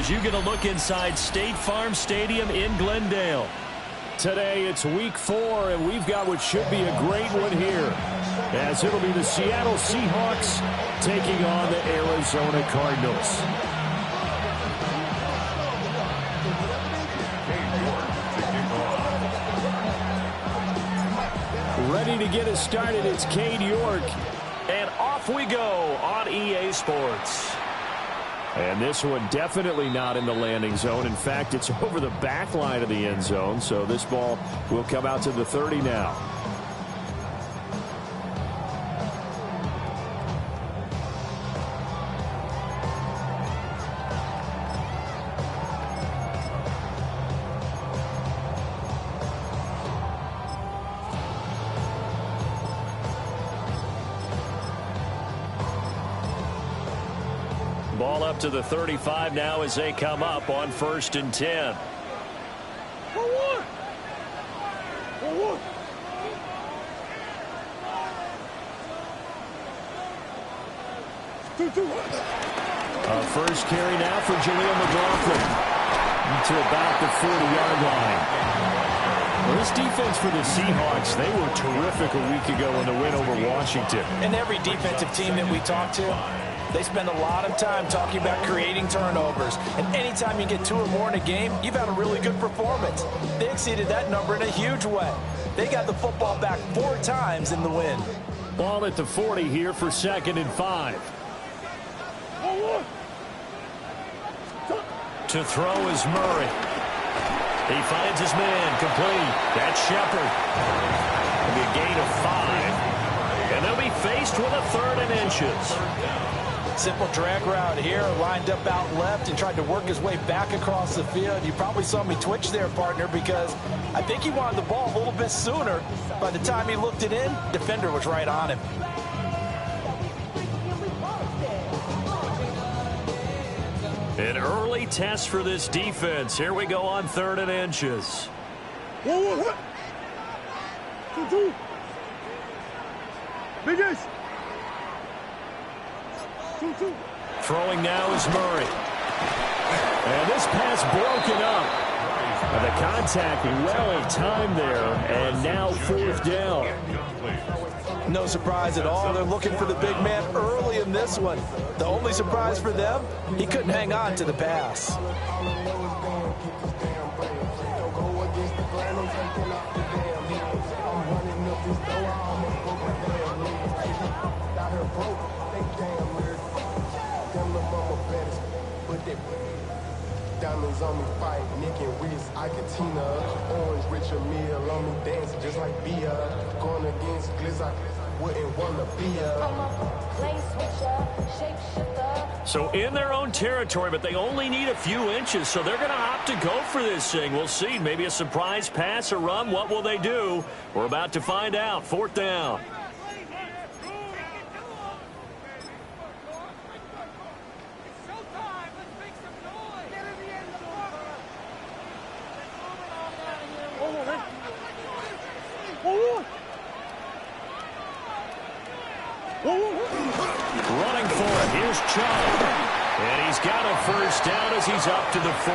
as you get a look inside State Farm Stadium in Glendale. Today it's week 4, and we've got what should be a great one here, as it'll be the Seattle Seahawks taking on the Arizona Cardinals. Ready to get us started, it's Cade York. And off we go on EA Sports. And this one definitely not in the landing zone. In fact, it's over the back line of the end zone, so this ball will come out to the 30 now. Ball up to the 35 now as they come up on 1st and 10. First carry now for Jaleel McLaughlin to about the 40-yard line. Well, this defense for the Seahawks, they were terrific a week ago in the win over Washington. And every defensive team that we talk to, they spend a lot of time talking about creating turnovers. And anytime you get 2 or more in a game, you've had a really good performance. They exceeded that number in a huge way. They got the football back 4 times in the win. Ball at the 40 here for 2nd and 5. To throw is Murray. He finds his man complete. That's Shepard. It'll be a gain of 5. And they'll be faced with a 3rd and inches. Simple drag route here, lined up out left and tried to work his way back across the field. You probably saw me twitch there, partner, because I think he wanted the ball a little bit sooner. By the time he looked it in, defender was right on him. An early test for this defense. Here we go on 3rd and inches. Throwing now is Murray. And this pass broken up. The contact well timed there, and now 4th down. No surprise at all. They're looking for the big man early in this one. The only surprise for them, he couldn't hang on to the pass. Diamonds on me fight, Nick and wrist, Ikatina, orange Richard Mille on me dancing just like Bia, going against Gliss, I wouldn't want to be So in their own territory, but they only need a few inches, so they're going to opt to go for this thing. We'll see. Maybe a surprise pass or run. What will they do? We're about to find out. 4th down. Running for it. Here's Chubb. And he's got a 1st down as he's up to the 48.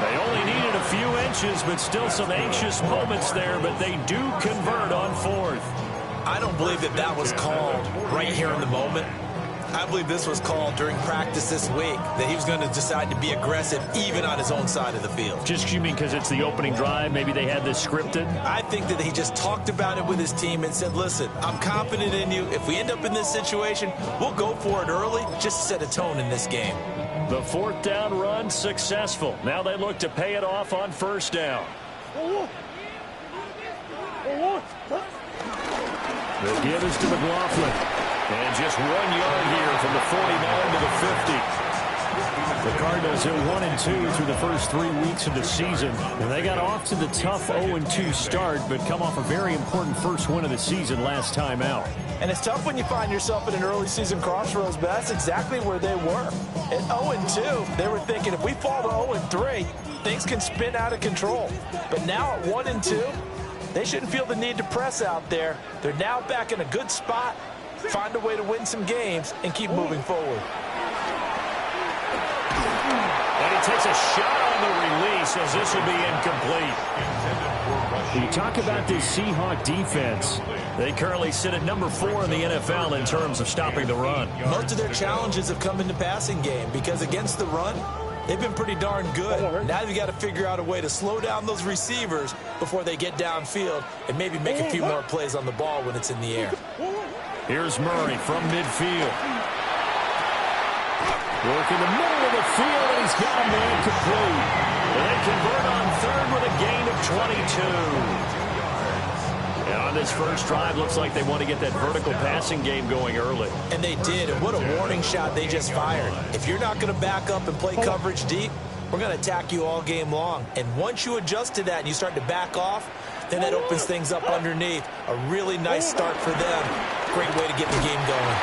They only needed a few inches, but still some anxious moments there, but they do convert on 4th. I don't believe that that was called right here in the moment. I believe this was called during practice this week, that he was going to decide to be aggressive even on his own side of the field. Just you mean because it's the opening drive? Maybe they had this scripted? I think that he just talked about it with his team and said, listen, I'm confident in you. If we end up in this situation, we'll go for it early just to set a tone in this game. The 4th down run successful. Now they look to pay it off on 1st down. The give is to McLaughlin. And just 1 yard here from the 49 to the 50. The Cardinals are 1-2 through the first 3 weeks of the season. And they got off to the tough 0-2 start, but come off a very important first win of the season last time out. And it's tough when you find yourself at an early season crossroads, but that's exactly where they were. At 0-2, they were thinking if we fall to 0-3, things can spin out of control. But now at 1-2, they shouldn't feel the need to press out there. They're now back in a good spot. Find a way to win some games and keep moving forward. takes a shot on the release as this will be incomplete. You talk about this Seahawk defense. They currently sit at number 4 in the NFL in terms of stopping the run. Most of their challenges have come in the passing game because against the run, they've been pretty darn good. Now you've got to figure out a way to slow down those receivers before they get downfield and maybe make a few more plays on the ball when it's in the air. Here's Murray from midfield. Work in the middle of the field, and he's got a man complete. They convert on third with a gain of 22. And on this first drive, looks like they want to get that vertical passing game going early. And they did, and what a warning shot they just fired. If you're not going to back up and play coverage deep, we're going to attack you all game long. And once you adjust to that and you start to back off, then that opens things up underneath. A really nice start for them. Great way to get the game going.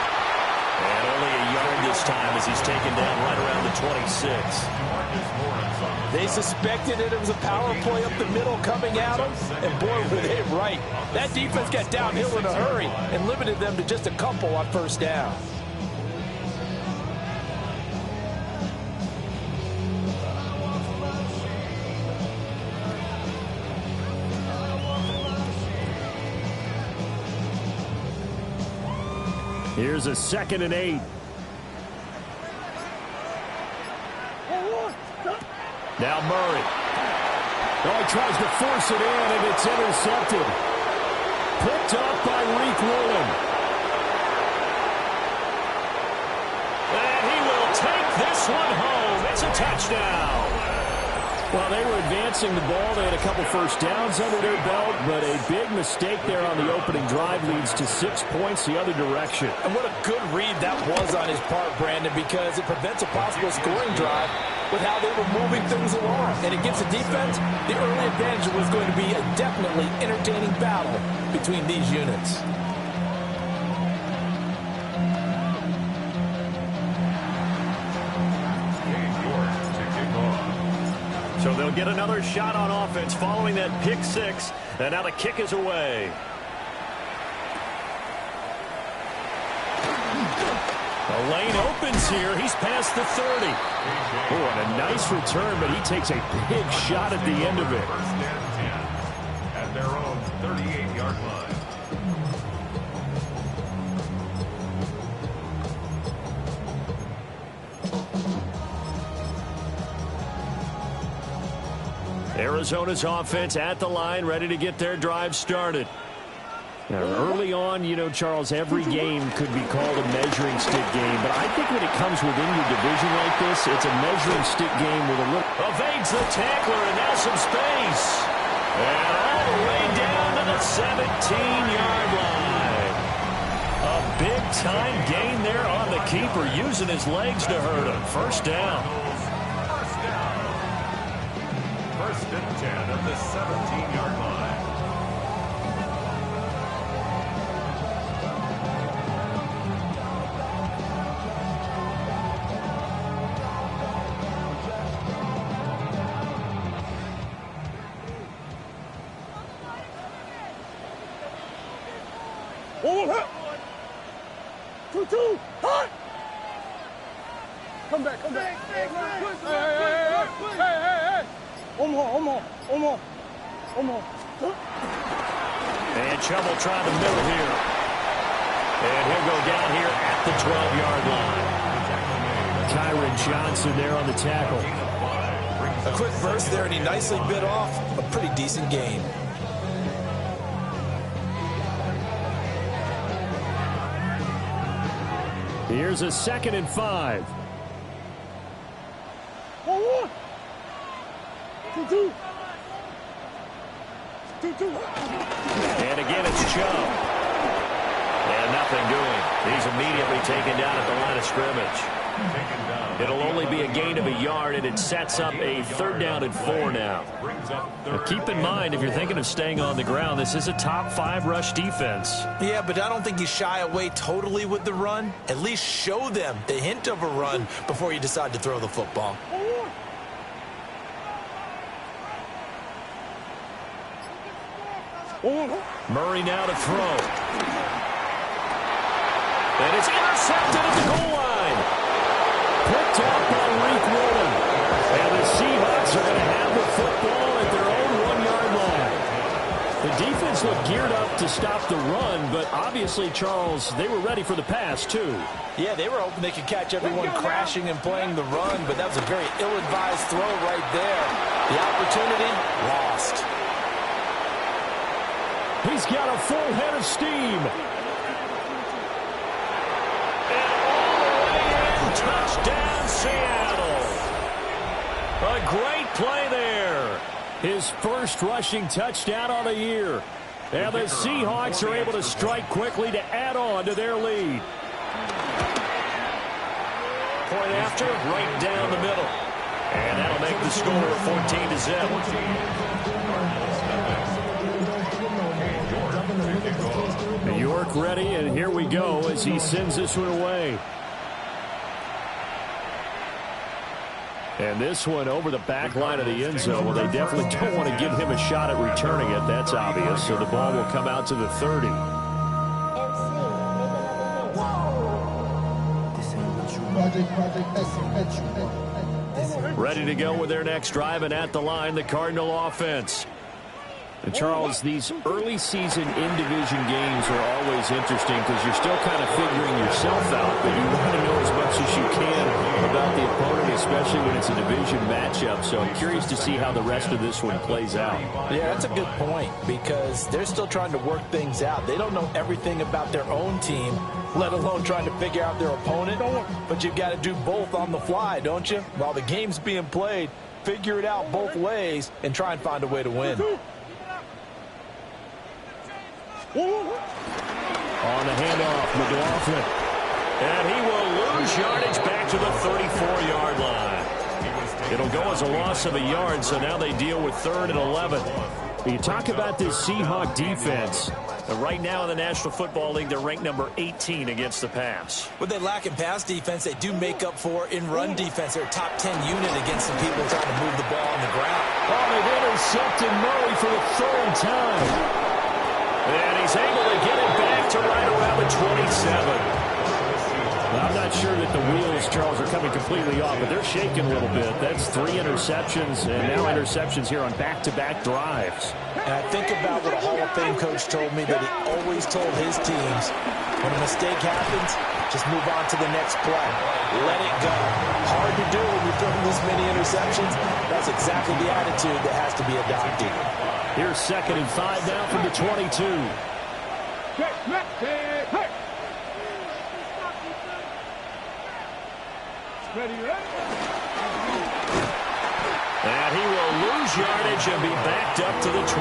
And only a yard this time as he's taken down right around the 26. They suspected it was a power play up the middle coming at them, and boy, were they right. That defense got downhill in a hurry and limited them to just a couple on first down. Here's a 2nd and 8. Now Murray. Oh, he tries to force it in, and it's intercepted. Picked up by Reek Woolen. And he will take this one home. It's a touchdown. Well, they were advancing the ball. They had a couple first downs under their belt, but a big mistake there on the opening drive leads to 6 points the other direction. And what a good read that was on his part, Brandon, because it prevents a possible scoring drive with how they were moving things along. And against the defense, the early advantage was going to be a definitely entertaining battle between these units. So they'll get another shot on offense following that pick 6. And now the kick is away. The lane opens here. He's past the 30. Oh, and a nice return, but he takes a big shot at the end of it. First down 10 at their own 38-yard line. Arizona's offense at the line, ready to get their drive started. Now, early on, you know, Charles, every game could be called a measuring stick game, but I think when it comes within your division like this, it's a measuring stick game with a little... Evades the tackler, and now some space. And all the way down to the 17-yard line. A big-time gain there on the keeper, using his legs to hurt him. First down. First and 10 at the 17-yard line. Come back. Hey. Almost. And Chubb try the middle here. And he'll go down here at the 12-yard line. Kyron Johnson there on the tackle. A quick burst there, and he nicely bit off a pretty decent gain. Here's a 2nd and 5. And again, it's Chubb. And nothing doing. He's immediately taken down at the line of scrimmage. It'll only be a gain of a yard, and it sets up a 3rd down and 4 now. Now keep in mind, if you're thinking of staying on the ground, this is a top 5 rush defense. Yeah, but I don't think you shy away totally with the run. At least show them the hint of a run before you decide to throw the football. Murray now to throw. And it's intercepted at the goal line. Picked up by Reek Woolen. And to stop the run, but obviously, Charles, they were ready for the pass, too. Yeah, they were hoping they could catch everyone crashing and playing the run, but that was a very ill-advised throw right there. The opportunity lost. He's got a full head of steam. And all the way in, touchdown, Seattle. A great play there. His first rushing touchdown on the year. And the Seahawks are able to strike quickly to add on to their lead. Point after, right down the middle. And that'll make the score 14-0. New York ready, and here we go as he sends this one away. And this one over the back line of the end zone. Well, they definitely don't want to give him a shot at returning it. That's obvious. So the ball will come out to the 30. Ready to go with their next drive, and at the line, the Cardinal offense. And Charles, these early season in-division games are always interesting because you're still kind of figuring yourself out, but you want to know as much as you can about the opponent, especially when it's a division matchup. So I'm curious to see how the rest of this one plays out. Yeah, that's a good point because they're still trying to work things out. They don't know everything about their own team, let alone trying to figure out their opponent. But you've got to do both on the fly, don't you? While the game's being played, figure it out both ways and try and find a way to win. On the handoff, McLaughlin. And he will lose yardage back to the 34-yard line. It'll go as a loss of a yard, so now they deal with 3rd and 11. You talk about this Seahawk defense. Right now in the National Football League, they're ranked number 18 against the pass. What they lack in pass defense, they do make up for in run defense. They're a top 10 unit against some people trying to move the ball on the ground. Oh, they've intercepted Murray for the 3rd time. And he's able to get it back to right around the 27. I'm not sure that the wheels, Charles, are coming completely off, but they're shaking a little bit. That's 3 interceptions, and now interceptions here on back-to-back drives. And I think about what a Hall of Fame coach told me that he always told his teams, when a mistake happens, just move on to the next play. Let it go. Hard to do when you're throwing this many interceptions. That's exactly the attitude that has to be adopted. Here's 2nd and 5 now from the 22. And he will lose yardage and be backed up to the 24.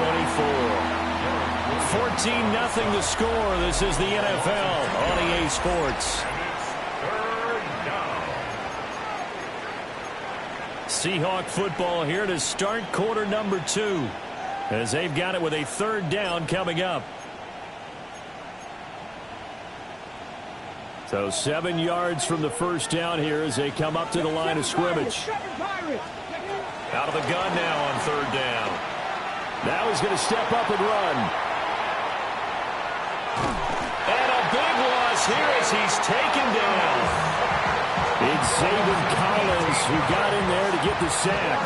14-0 the score. This is the NFL on EA Sports. Seahawk football here to start quarter number 2. As they've got it with a 3rd down coming up. So 7 yards from the first down here as they come up to the line of scrimmage. Out of the gun now on 3rd down. Now he's going to step up and run. And a big loss here as he's taken down. It's Zaven Collins who got in there to get the sack.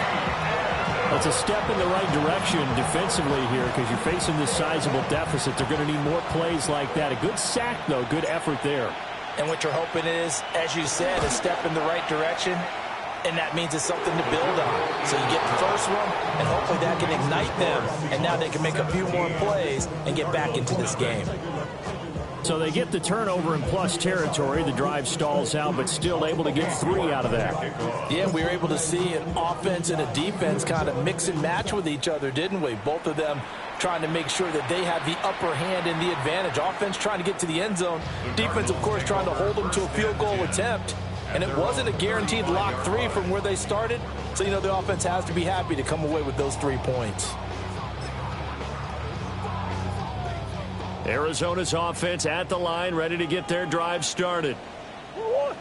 That's a step in the right direction defensively here because you're facing this sizable deficit. They're going to need more plays like that. A good sack, though. Good effort there. And what you're hoping is, as you said, a step in the right direction, and that means it's something to build on. So you get the first one, and hopefully that can ignite them, and now they can make a few more plays and get back into this game. So they get the turnover in plus territory. The drive stalls out, but still able to get 3 out of that. Yeah, we were able to see an offense and a defense kind of mix and match with each other, didn't we? Both of them trying to make sure that they have the upper hand and the advantage. Offense trying to get to the end zone. Defense, of course, trying to hold them to a field goal attempt. And it wasn't a guaranteed lock 3 from where they started. So, you know, the offense has to be happy to come away with those 3 points. Arizona's offense at the line, ready to get their drive started.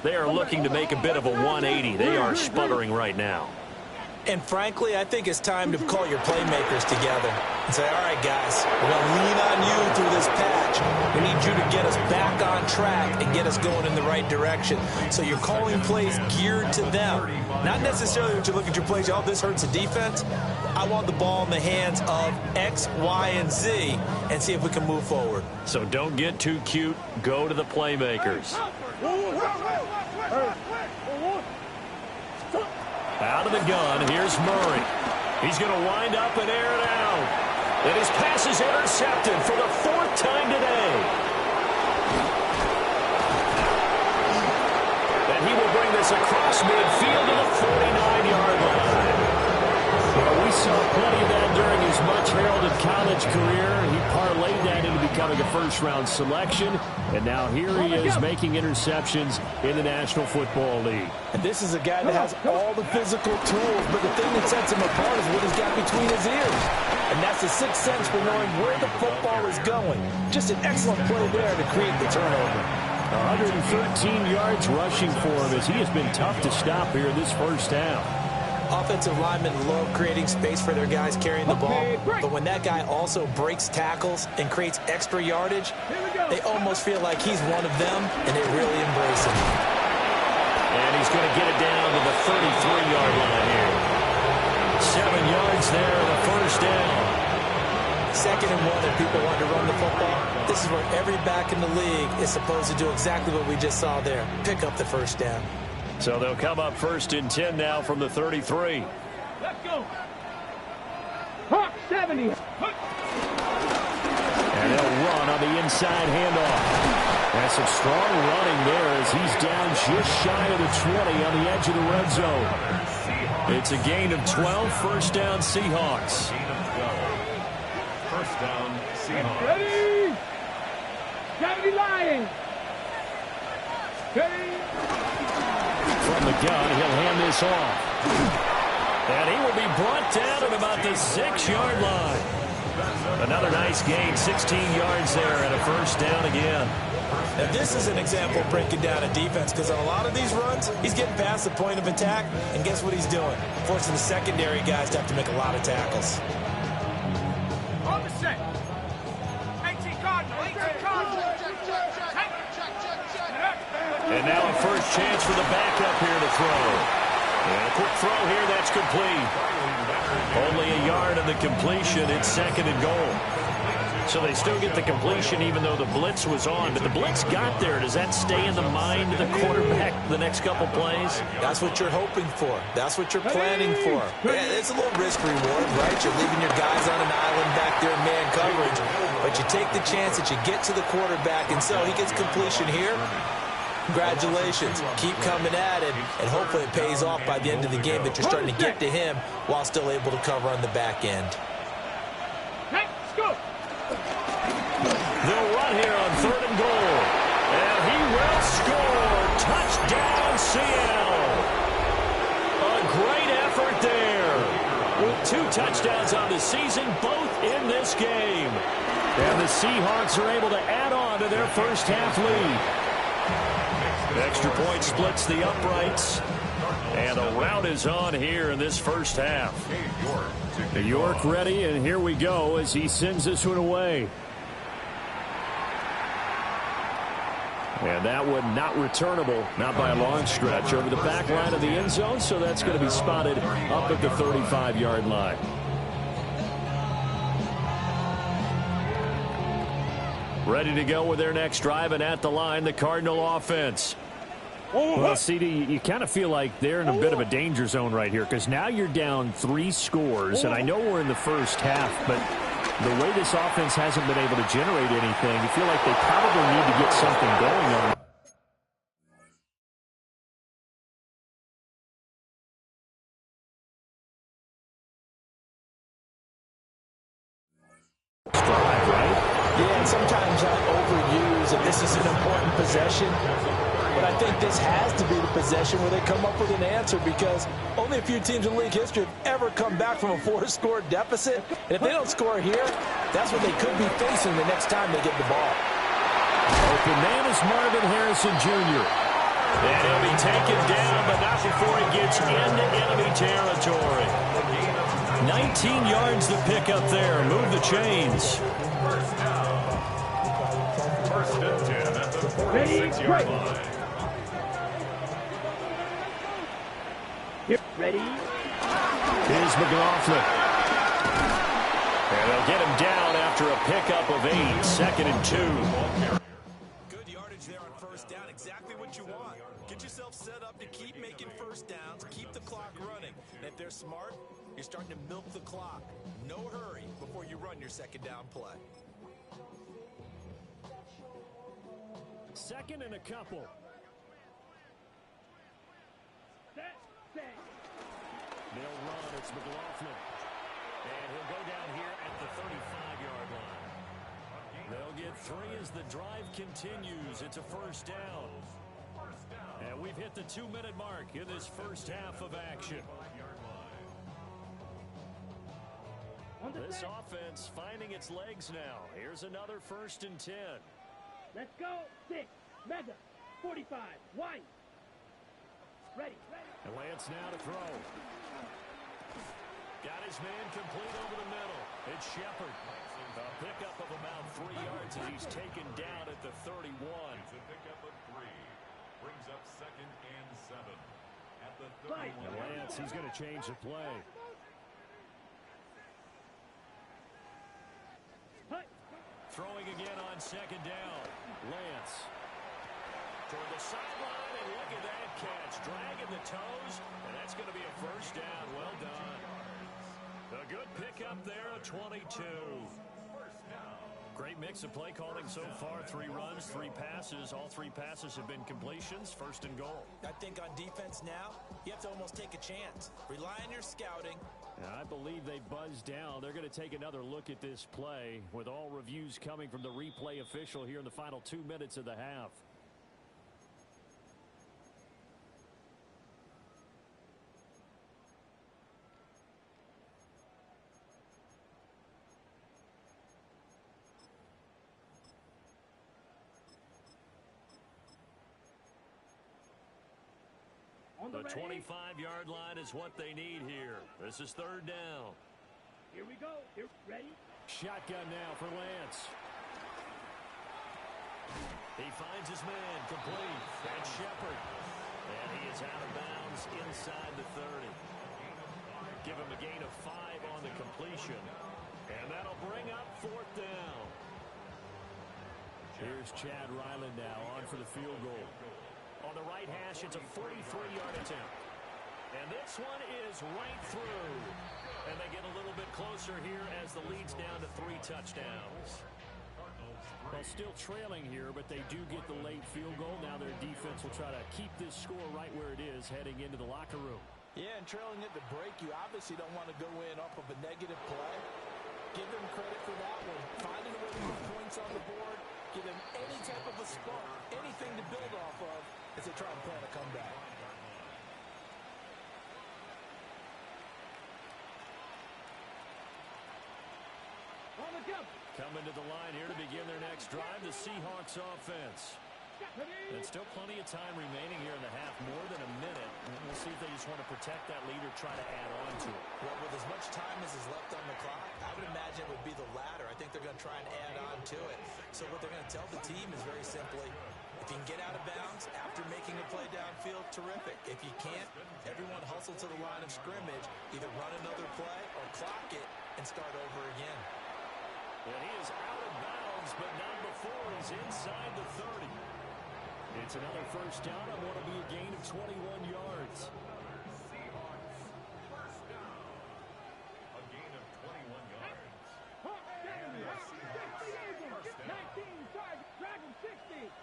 They are looking to make a bit of a 180. They are sputtering right now. And frankly, I think it's time to call your playmakers together and say, all right, guys, we're going to lean on you through this patch. We need you to get us back on track and get us going in the right direction. So you're calling plays geared to them. Not necessarily that you look at your plays, oh, this hurts the defense. I want the ball in the hands of X, Y, and Z and see if we can move forward. So don't get too cute. Go to the playmakers. Out of the gun, here's Murray. He's going to wind up and air it out. And his pass is intercepted for the 4th time today. And he will bring this across midfield to the 49-yard line. Well, we saw plenty of that during his much-heralded college career. He parlayed that into becoming a first-round selection. And now here he is making interceptions in the National Football League. And this is a guy that has all the physical tools, but the thing that sets him apart is what he's got between his ears. And that's the sixth sense for knowing where the football is going. Just an excellent play there to create the turnover. 113 yards rushing for him as he has been tough to stop here in this first half. Offensive linemen love creating space for their guys carrying the ball, but when that guy also breaks tackles and creates extra yardage, they almost feel like he's one of them, and they really embrace him. And he's going to get it down to the 33-yard line here. 7 yards there, the first down. 2nd and 1, if people want to run the football, this is where every back in the league is supposed to do exactly what we just saw there, pick up the first down. So they'll come up 1st and 10 now from the 33. Let's go. Hawk 70. And they'll run on the inside handoff. And some strong running there as he's down just shy of the 20 on the edge of the red zone. It's a gain of 12, first down Seahawks. First down, Seahawks. Ready? 70 Lions. Ready? From the gun, he'll hand this off. And he will be brought down at about the 6-yard line. Another nice gain, 16 yards there, and a first down again. Now, this is an example of breaking down a defense, because on a lot of these runs, he's getting past the point of attack, and guess what he's doing? Forcing the secondary guys to have to make a lot of tackles. On the set. 18 Cardinal. 18 Cardinal. And now a first chance for the backup here to throw. And a quick throw here, that's complete. Only a yard on the completion. It's 2nd and goal. So they still get the completion even though the blitz was on. But the blitz got there. Does that stay in the mind of the quarterback the next couple plays? That's what you're hoping for. That's what you're planning for. It's a little risk reward, right? You're leaving your guys on an island back there in man coverage. But you take the chance that you get to the quarterback. And so he gets completion here. Congratulations. Keep coming at it, and hopefully it pays off by the end of the game that you're starting to get to him while still able to cover on the back end. Let's go. They'll run here on 3rd and goal. And he will score. Touchdown, Seattle. A great effort there. With 2 touchdowns on the season, both in this game. And the Seahawks are able to add on to their first half lead. Extra point splits the uprights. And the rout is on here in this first half. New York ready, and here we go as he sends this one away. And that one not returnable, not by a long stretch, over the back line of the end zone, so that's going to be spotted up at the 35-yard line. Ready to go with their next drive, and at the line, the Cardinal offense. Well, CD, you kind of feel like they're in a bit of a danger zone right here because now you're down 3 scores, and I know we're in the first half, but the way this offense hasn't been able to generate anything, you feel like they probably need to get something going on. Drive, right? Yeah, and sometimes I overuse that this is an important possession. But I think this has to be the possession where they come up with an answer, because only a few teams in league history have ever come back from a 4-score deficit. And if they don't score here, that's what they could be facing the next time they get the ball. Open man is Marvin Harrison Jr. And he'll be taken down, but not before he gets into enemy territory. territory. 19 yards to pick up there. Move the chains. First down. First and 10 at the 46-yard line. Ready? Here's McLaughlin. And they'll get him down after a pickup of 8. 2nd and 2. Good yardage there on first down. Exactly what you want. Get yourself set up to keep making first downs, keep the clock running. And if they're smart, you're starting to milk the clock. No hurry before you run your second down play. 2nd and a couple. They'll run. It's McLaughlin. And he'll go down here at the 35-yard line. They'll get 3 as the drive continues. It's a first down. And we've hit the 2-minute mark in this first half of action. This offense finding its legs now. Here's another 1st and 10. Let's go. 6. Mega. 45. White. Ready. And Lance now to throw. Got his man complete over the middle. It's Shepard. A pickup of about 3 yards as he's taken down at the 31. It's a pickup of 3. Brings up 2nd and 7 at the 31. And Lance, he's going to change the play. Throwing again on 2nd down. Lance. Toward the sideline, and look at that catch. Dragging the toes, and that's going to be a first down. Well done. A good pickup there, a 22. Great mix of play calling so far. 3 runs, 3 passes. All 3 passes have been completions. 1st and goal. I think on defense now, you have to almost take a chance. Rely on your scouting. And I believe they buzzed down. They're going to take another look at this play with all reviews coming from the replay official here in the final 2 minutes of the half. The 25-yard line is what they need here. This is 3rd down. Here we go. Here, ready? Shotgun now for Lance. He finds his man complete. That's Shepard. And he is out of bounds inside the 30. Give him a gain of 5 on the completion. And that'll bring up 4th down. Here's Chad Ryland now on for the field goal. On the right hash, it's a 43-yard attempt. And this one is right through. And they get a little bit closer here as the lead's down to 3 touchdowns. Well, still trailing here, but they do get the late field goal. Now their defense will try to keep this score right where it is heading into the locker room. Yeah, and trailing at the break, you obviously don't want to go in off of a negative play. Give them credit for that one. Finding a way to put points on the board. Give them any type of a spark, anything to build off of as they try and plan a comeback. On the jump. Coming to the line here to begin their next drive, the Seahawks offense. And still plenty of time remaining here in the half, more than a minute. And we'll see if they just want to protect that lead or try to add on to it. Well, with as much time as is left on the clock, I would imagine it would be the latter. I think they're going to try and add on to it. So what they're going to tell the team is very simply, if you can get out of bounds after making a play downfield, terrific. If you can't, everyone hustle to the line of scrimmage, either run another play or clock it and start over again. And he is out of bounds, but not before he's inside the 30. It's another first down on what will be a gain of 21 yards. Seahawks, first down. A gain of 21 yards. And the Seahawks, first down. 19, Dragon 60.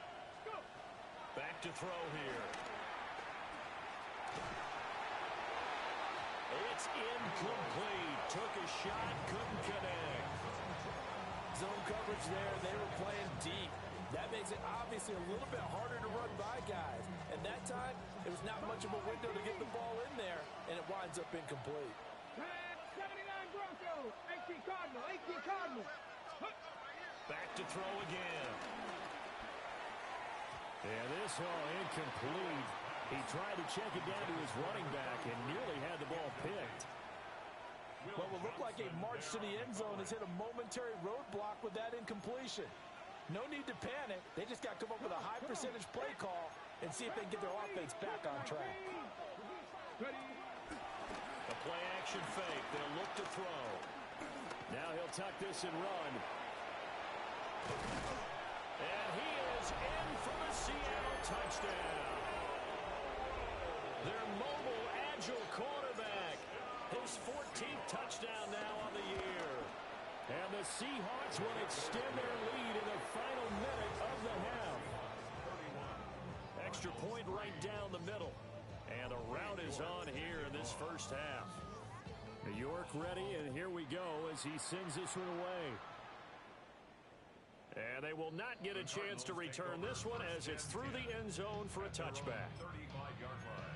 Go. Back to throw here. It's incomplete. Took a shot, couldn't connect. Zone coverage there. They were playing deep. That makes it obviously a little bit harder to run by guys. And that time, it was not much of a window to get the ball in there, and it winds up incomplete. Tag 79 Broncos. 18 Cardinal. 18 Cardinal. Back to throw again. And this all incomplete. He tried to check it down to his running back and nearly had the ball picked. march to the end zone has hit a momentary roadblock with that incompletion. No need to panic. They just got to come up with a high percentage play call and see if they can get their offense back on track. The play action fake. They'll look to throw. Now he'll tuck this and run. And he is in for the Seattle touchdown. Their mobile, agile quarterback. His 14th touchdown now on the year. And the Seahawks will extend their lead in the final minute of the half. Extra point right down the middle. And a rout is on here in this first half. New York ready, and here we go as he sends this one away. And they will not get a chance to return this one as it's through the end zone for a touchback. 35-yard line.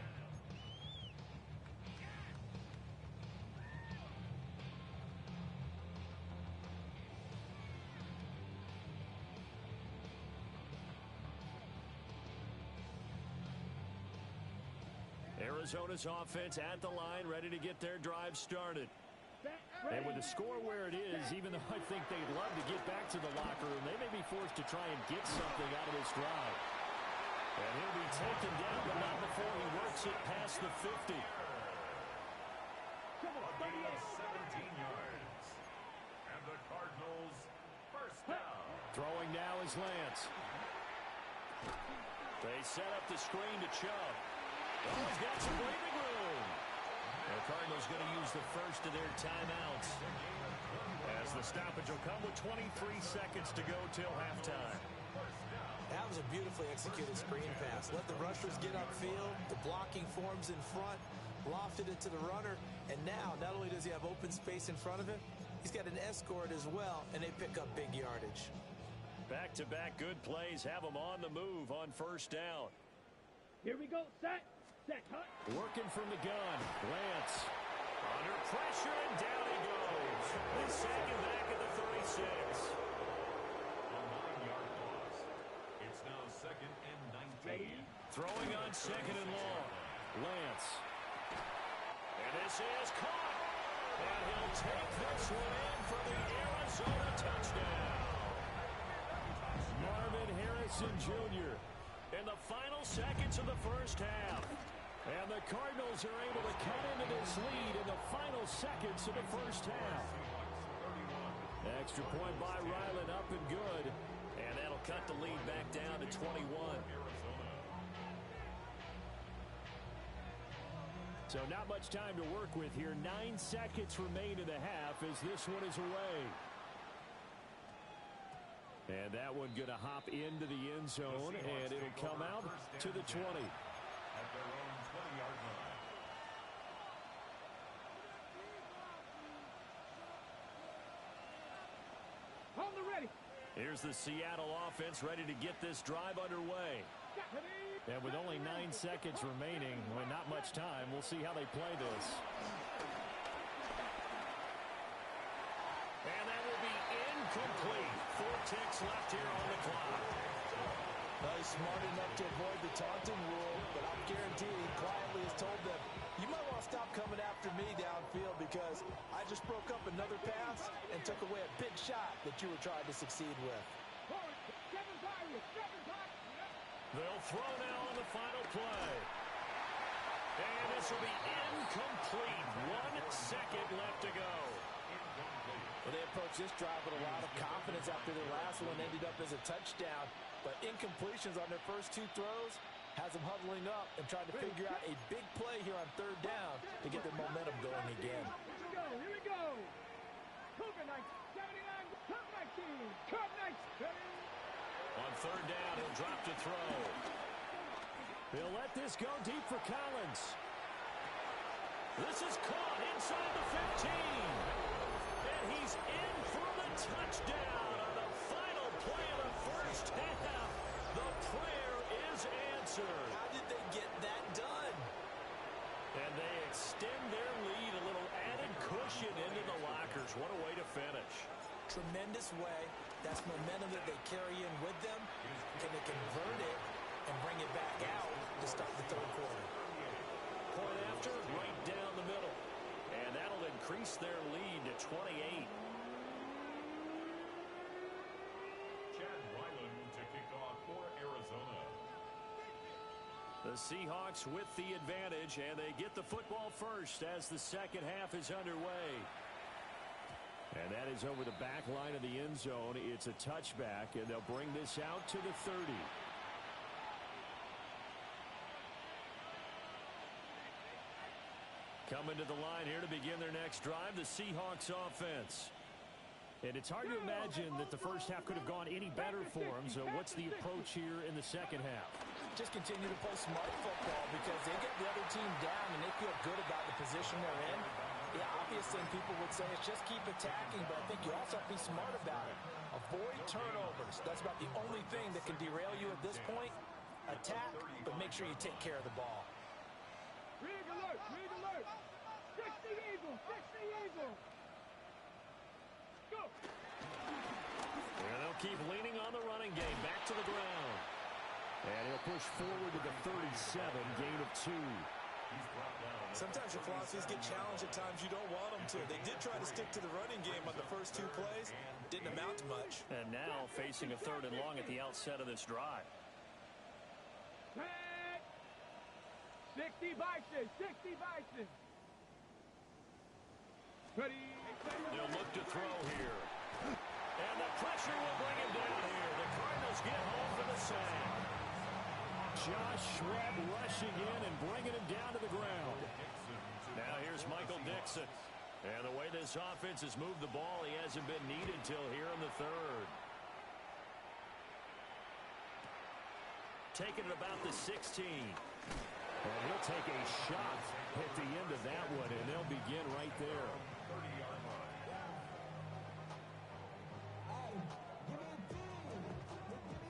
Arizona's offense at the line, ready to get their drive started. And with the score where it is, even though I think they'd love to get back to the locker room, they may be forced to try and get something out of this drive. And he'll be taken down, but not before he works it past the 50. A gain of 17 yards. And the Cardinals first down. Throwing now is Lance. They set up the screen to Chubb. Oh, he's got some breathing room. The Cardinals going to use the first of their timeouts as the stoppage will come with 23 seconds to go till halftime. That was a beautifully executed screen pass. Let the rushers get upfield. The blocking forms in front. Lofted it to the runner. And now, not only does he have open space in front of him, he's got an escort as well, and they pick up big yardage. Back-to-back good plays have them on the move on first down. Here we go. Set. Set. Cut. Working from the gun. Lance. Under pressure, and down he goes. They sack him back at the 36. A 9-yard loss. It's now 2nd and 19. Throwing on 2nd and long. Lance. And this is caught. And he'll take this one in for the Arizona touchdown. Marvin Harrison Jr. In the final seconds of the first half. And the Cardinals are able to cut into this lead in the final seconds of the first half. Extra point by Ryland, up and good. And that'll cut the lead back down to 21. So not much time to work with here. 9 seconds remain in the half as this one is away. And that one going to hop into the end zone, and it'll come out to the 20. At their own 20-yard line. Hold the ready. Here's the Seattle offense ready to get this drive underway. And with only 9 seconds remaining, with not much time, we'll see how they play this. And that will be incomplete. 4 ticks left here on the clock. He's smart enough to avoid the taunting rule, but I'll guarantee he quietly has told them, you might want to stop coming after me downfield because I just broke up another pass and took away a big shot that you were trying to succeed with. They'll throw now on the final play. And this will be incomplete. 1 second left to go. Well, they approached this drive with a lot of confidence after their last one ended up as a touchdown. But incompletions on their first 2 throws has them huddling up and trying to figure out a big play here on 3rd down to get their momentum going again. Here we go. Cougar Knights, 79, Cougar Knights team. Cougar Knights. On 3rd down, he'll drop to throw. He'll let this go deep for Collins. This is caught inside the 15. And he's in for the touchdown on the final play of the first half. The prayer is answered. How did they get that done? And they extend their lead, a little added cushion into the lockers. What a way to finish. Tremendous way. That's momentum that they carry in with them. Can they convert it and bring it back out to start the 3rd quarter? Point after, right down the middle. And that'll increase their lead to 28. Chad Ryland to kick off for Arizona. The Seahawks with the advantage, and they get the football first as the second half is underway. And that is over the back line of the end zone. It's a touchback, and they'll bring this out to the 30. Coming to the line here to begin their next drive, the Seahawks offense. And it's hard to imagine that the first half could have gone any better for them. So what's the approach here in the second half? Just continue to play smart football because they get the other team down and they feel good about the position they're in. The obvious thing people would say is just keep attacking, but I think you also have to be smart about it. Avoid turnovers. That's about the only thing that can derail you at this point. Attack, but make sure you take care of the ball. Rig alert, rig alert. 60 Eagles, 60 Eagles. Go. And they'll keep leaning on the running game. Back to the ground. And he'll push forward to the 37, gain of 2. Sometimes your philosophies get challenged at times you don't want them to. They did try to stick to the running game on the first 2 plays. Didn't amount to much. And now facing a 3rd and long at the outset of this drive. 60 Bison, 60 Bison. Ready. They'll look to throw here. And the pressure will bring him down here. The Cardinals get home for the sack. Josh Sweat rushing in and bringing him down to the ground. Now here's Michael Dixon. And the way this offense has moved the ball, he hasn't been needed till here in the 3rd. Taking it about the 16. And he'll take a shot at the end of that one, and they'll begin right there. 30-yard line.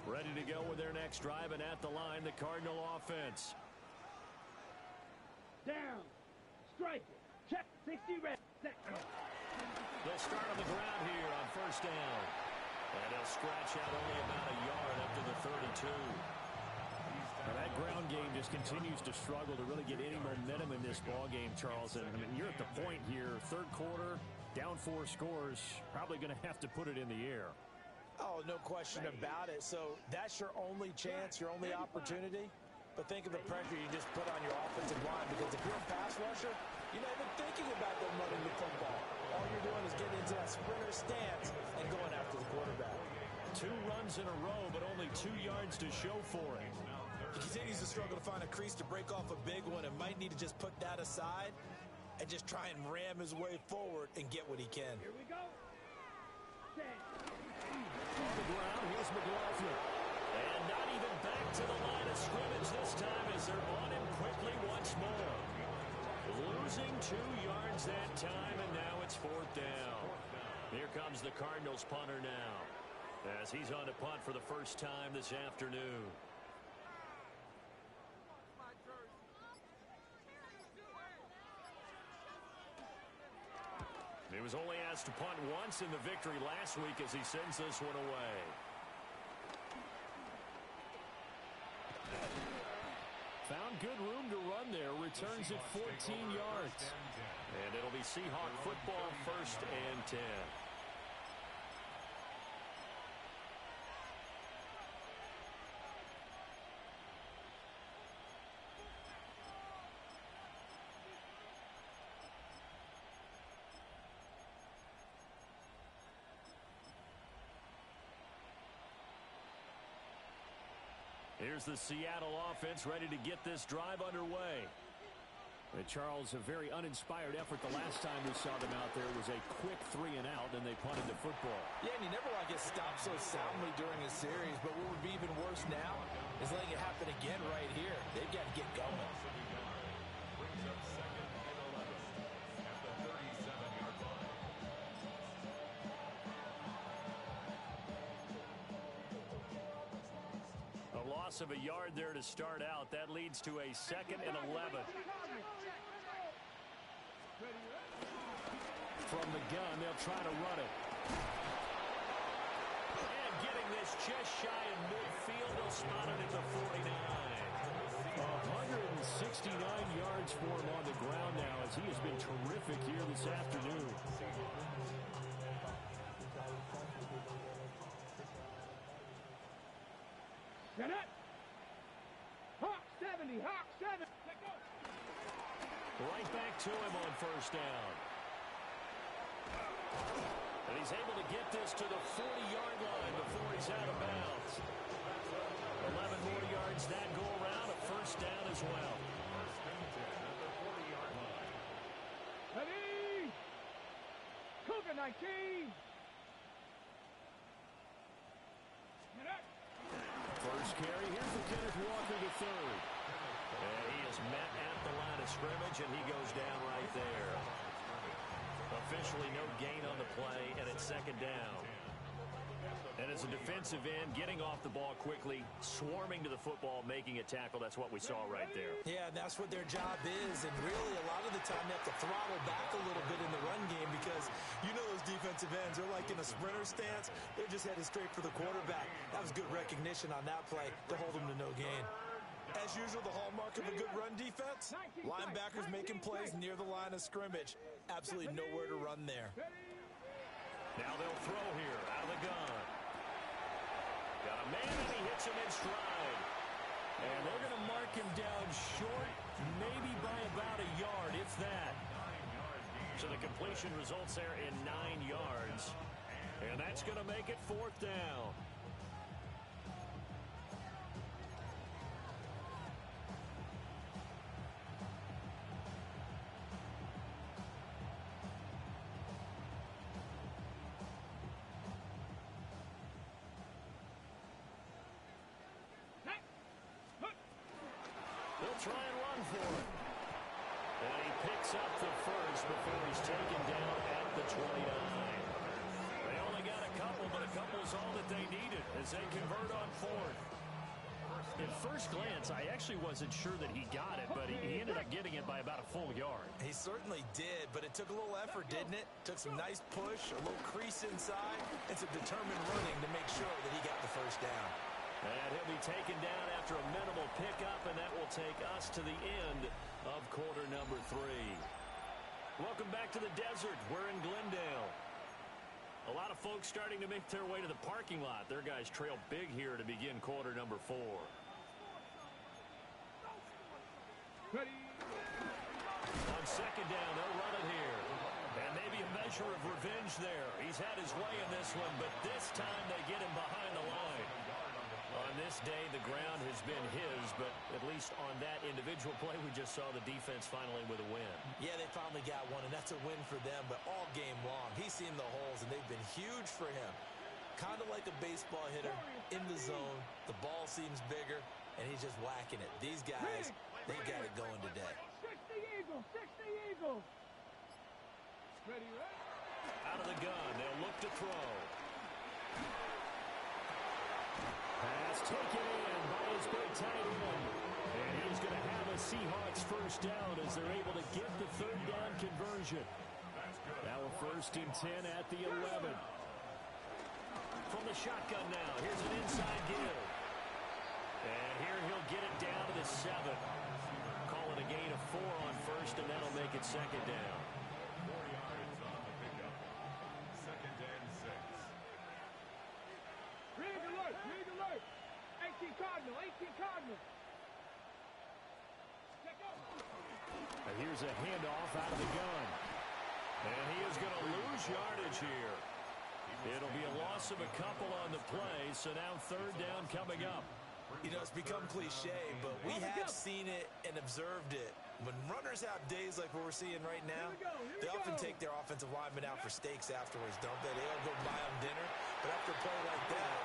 Ready to go with their next drive, and at the line, the Cardinal offense. Down. Strike it. Check 60 red. They'll start on the ground here on 1st down. And they'll scratch out only about a yard up to the 32. Now that ground game just continues to struggle to really get any momentum in this ball game, Charles. And I mean, you're at the point here, 3rd quarter, down 4 scores, probably going to have to put it in the air. Oh, no question about it. So that's your only chance, your only opportunity. But think of the pressure you just put on your offensive line, because if you're a pass rusher, you're not even thinking about them running the football. All you're doing is getting into that sprinter stance and going after the quarterback. 2 runs in a row, but only 2 yards to show for it. He continues to struggle to find a crease to break off a big one, and might need to just put that aside and just try and ram his way forward and get what he can. Here we go. 10. On the ground, here's McLaughlin. And not even back to the line of scrimmage this time as they're on him quickly once more. Losing 2 yards that time, and now it's 4th down. Here comes the Cardinals punter now, as he's on to punt for the first time this afternoon. He was only asked to punt once in the victory last week as he sends this one away. Found good room to run there. Returns it 14 yards. And it'll be Seahawk football, 1st and 10. Here's the Seattle offense ready to get this drive underway. Charles, a very uninspired effort the last time we saw them out there was a quick 3-and-out, and they punted the football. Yeah, and you never want to get stopped so soundly during a series, but what would be even worse now is letting it happen again right here. They've got to get going. Brings up 2nd and 11 at the 37-yard line. A loss of a yard there to start out. That leads to a 2nd and 11. From the gun, they'll try to run it. And getting this just shy of midfield, they'll spot it at the 49. 169 yards for him on the ground now, as he has been terrific here this afternoon. right back to him on first down. And he's able to get this to the 40-yard line before he's out of bounds. 11 more yards that go around, a first down as well. First and 10 at the 40-yard line. Ready? Cougar 19. Get up. First carry here for Kenneth Walker III. And he is met at the line of scrimmage, and he goes down right there. Officially no gain on the play, and it's second down. And as a defensive end, getting off the ball quickly, swarming to the football, making a tackle, that's what we saw right there. Yeah, and that's what their job is. And really, a lot of the time, they have to throttle back a little bit in the run game because you know those defensive ends, they're like in a sprinter stance. They're just headed straight for the quarterback. That was good recognition on that play to hold them to no gain. As usual, the hallmark of a good run defense, linebackers making plays near the line of scrimmage. Absolutely nowhere to run there. Now they'll throw here out of the gun. Got a man, and he hits him in stride. And they're going to mark him down short, maybe by about a yard, if that. So the completion results there in 9 yards. And that's going to make it fourth down. They'll try and run for it. And he picks up the first before he's taken down at the 29. They only got a couple, but a couple is all that they needed as they convert on fourth. At first glance, I actually wasn't sure that he got it, but he ended up getting it by about a full yard. He certainly did, but it took a little effort, didn't it? Took some nice push, a little crease inside, and some determined running to make sure that he got the first down. And he'll be taken down after a minimal pickup, and that will take us to the end of quarter number 3. Welcome back to the desert. We're in Glendale. A lot of folks starting to make their way to the parking lot. Their guys trail big here to begin quarter number 4. Ready? On second down, they'll run it here. And maybe a measure of revenge there. He's had his way in this one, but this time they get him behind the line. On this day, the ground has been his, but at least on that individual play, we just saw the defense finally with a win. Yeah, they finally got one, and that's a win for them, but all game long, he's seen the holes, and they've been huge for him. Kind of like a baseball hitter in the zone. The ball seems bigger, and he's just whacking it. These guys, they got it going today. 60 Eagles, 60 Eagles. Ready, ready? Out of the gun, they'll look to throw. Pass taken in by his big tight end. And he's going to have a Seahawks first down as they're able to get the third down conversion. Now a 1st and 10 at the 11. From the shotgun now, here's an inside give. And here he'll get it down to the 7. Call it a gain of 4 on first, and that'll make it second down. 4 yards on the pickup. 2nd and 6. Rig alert, rig alert. 18 Cardinal, 18 Cardinal. Check out. And here's a handoff out of the gun. And he is going to lose yardage here. It'll be a loss of a couple on the play, so now 3rd down coming up. You know, it's become cliche, but we have seen it and observed it. When runners have days like what we're seeing right now, they often take their offensive linemen out for steaks afterwards, don't they? They all go buy them dinner. But after a play like that,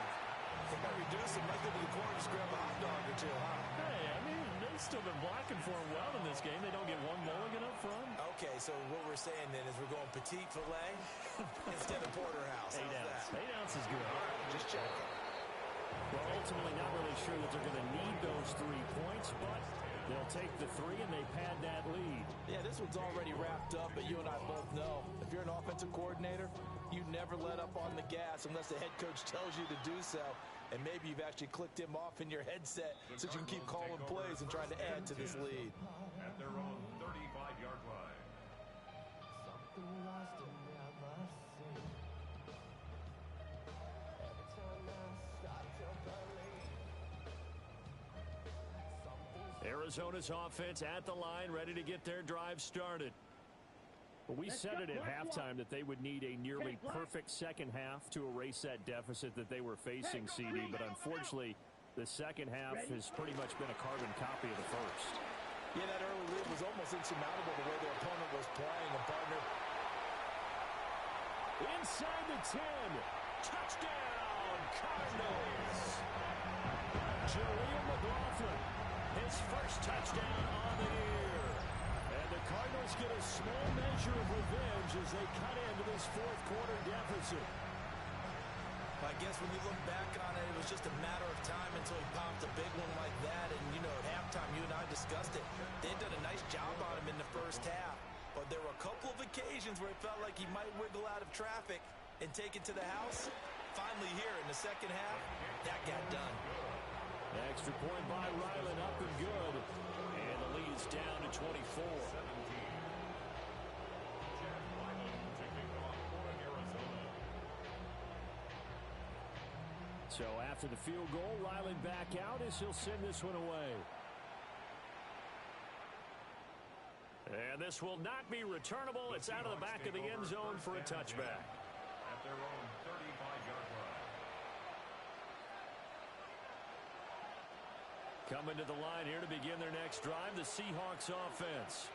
they might reduce it, might go to the corner, just grab a hot dog or two, huh? Hey, I mean, they've still been blocking for him well in this game. They don't get one mulligan up front. Okay, so what we're saying then is we're going petite filet instead of porterhouse. 8 ounce. 8 ounce is good. All right, just checking. Well, ultimately not really sure that they're going to need those 3 points, but they'll take the 3 and they pad that lead. Yeah, this one's already wrapped up, but you and I both know if you're an offensive coordinator, you never let up on the gas unless the head coach tells you to do so. And maybe you've actually clicked him off in your headset so you can keep calling plays and trying to add to this lead. At their own 35-yard line. Something lost and never seen. Every time I start to believe. Arizona's offense at the line, ready to get their drive started. Well, we said it at halftime that they would need a nearly perfect second half to erase that deficit that they were facing, CD. But unfortunately, the second half has pretty much been a carbon copy of the first. Yeah, that early lead was almost insurmountable the way their opponent was playing. And partner, inside the 10. Touchdown, Cardinals. Julian McLaughlin, his first touchdown on the year. And the Cardinals get a small measure of revenge as they cut into this fourth quarter deficit. I guess when you look back on it, it was just a matter of time until he popped a big one like that. And, you know, at halftime, you and I discussed it. They'd done a nice job on him in the first half. But there were a couple of occasions where it felt like he might wiggle out of traffic and take it to the house. Finally here in the second half, that got done. Extra point by Ryland, up and good. And the lead is down to 24. So after the field goal, Ryland back out as he'll send this one away. And this will not be returnable. It's out of the back of the end zone for a touchback. At their own 35-yard line. Coming to the line here to begin their next drive, the Seahawks offense.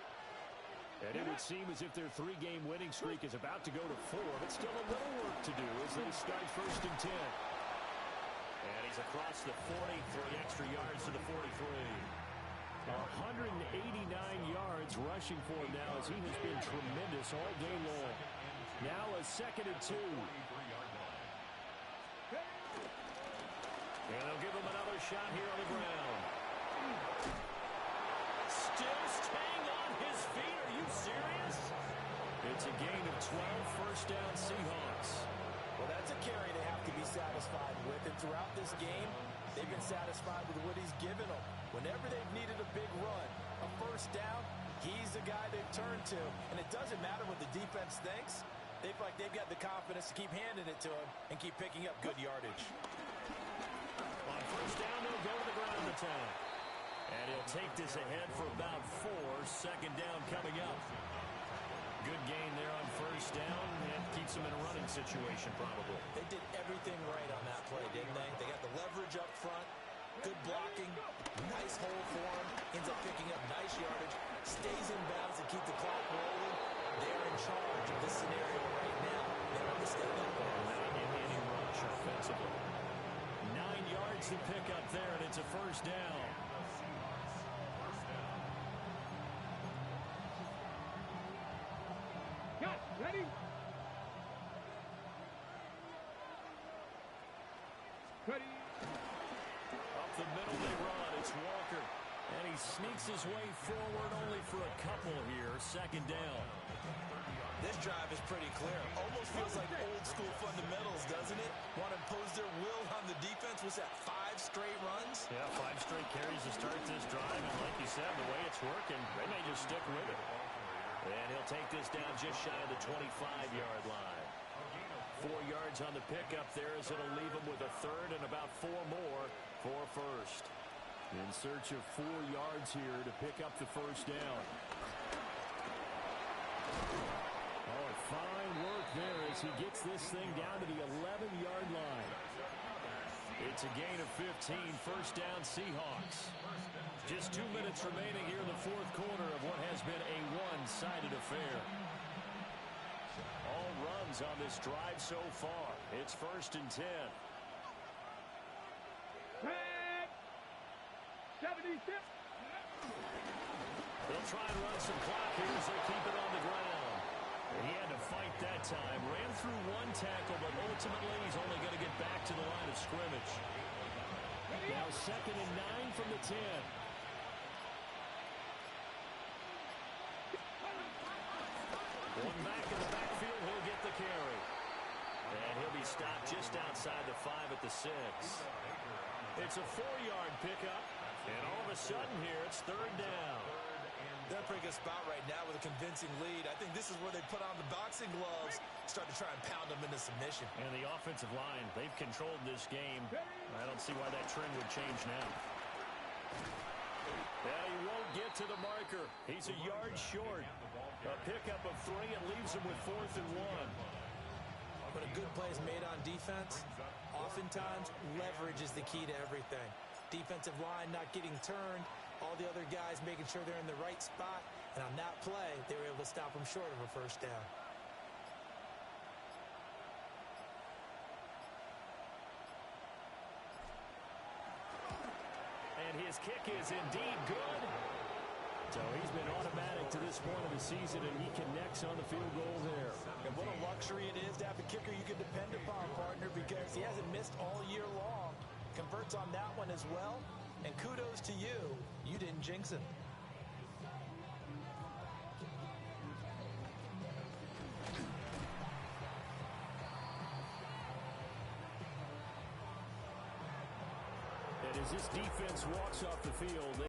And it would seem as if their three-game winning streak is about to go to 4, but still a little work to do as they start first and 10. And he's across the 40, 3 extra yards to the 43. 189 yards rushing for him now as he has been tremendous all day long. Now a second and 2. And they'll give him another shot here on the ground. Still staying on his feet. Are you serious? It's a gain of 12, first down Seahawks. Well, that's a carry they have to be satisfied with. And throughout this game, they've been satisfied with what he's given them. Whenever they've needed a big run, a first down, he's the guy they've turned to. And it doesn't matter what the defense thinks. They feel like they've got the confidence to keep handing it to him and keep picking up good yardage. On first down, they'll go to the ground attack. And he'll take this ahead for about 4. Second down coming up. Good gain there on first down. It keeps them in a running situation, probably. They did everything right on that play, didn't they? They got the leverage up front, good blocking, nice hole for him, ends up picking up nice yardage, stays in bounds to keep the clock rolling. They're in charge of this scenario right now. They want to stay that way. Not in any rush offensively. 9 yards to pick up there, and it's a first down. Cut. Ready? Ready. Up the middle they run. It's Walker. And he sneaks his way forward only for a couple here. Second down. This drive is pretty clear. Almost feels like old school fundamentals, doesn't it? Want to impose their will on the defense. Was that 5 straight runs? Yeah, 5 straight carries to start this drive. And like you said, the way it's working, they may just stick with it. And he'll take this down just shy of the 25-yard line. 4 yards on the pickup there as it'll leave him with a third and about 4 more for first. In search of 4 yards here to pick up the first down. Oh, fine work there as he gets this thing down to the 11-yard line. It's a gain of 15, first down Seahawks. Just 2 minutes remaining here in the fourth quarter of what has been a one-sided affair. All runs on this drive so far. It's first and 10. Red. 76. They'll try and run some clock here as they keep it on the ground. And he had to fight that time. Ran through 1 tackle, but ultimately he's only going to get back to the line of scrimmage. Now second and 9 from the 10. One back in the backfield, he'll get the carry. And he'll be stopped just outside the 5 at the 6. It's a 4-yard pickup. And all of a sudden here, it's third down. They're in a pretty good spot right now with a convincing lead. I think this is where they put on the boxing gloves, start to try and pound them into submission. And the offensive line, they've controlled this game. I don't see why that trend would change now. And he won't get to the marker. He's a yard short. A pickup of 3 and leaves him with 4th and 1. But a good play is made on defense. Oftentimes, leverage is the key to everything. Defensive line not getting turned. All the other guys making sure they're in the right spot. And on that play, they were able to stop them short of a first down. And his kick is indeed good. So he's been automatic to this point of the season, and he connects on the field goal there. And what a luxury it is to have a kicker you can depend upon, partner, because he hasn't missed all year long. Converts on that one as well. And kudos to you. You didn't jinx him. And as this defense walks off the field,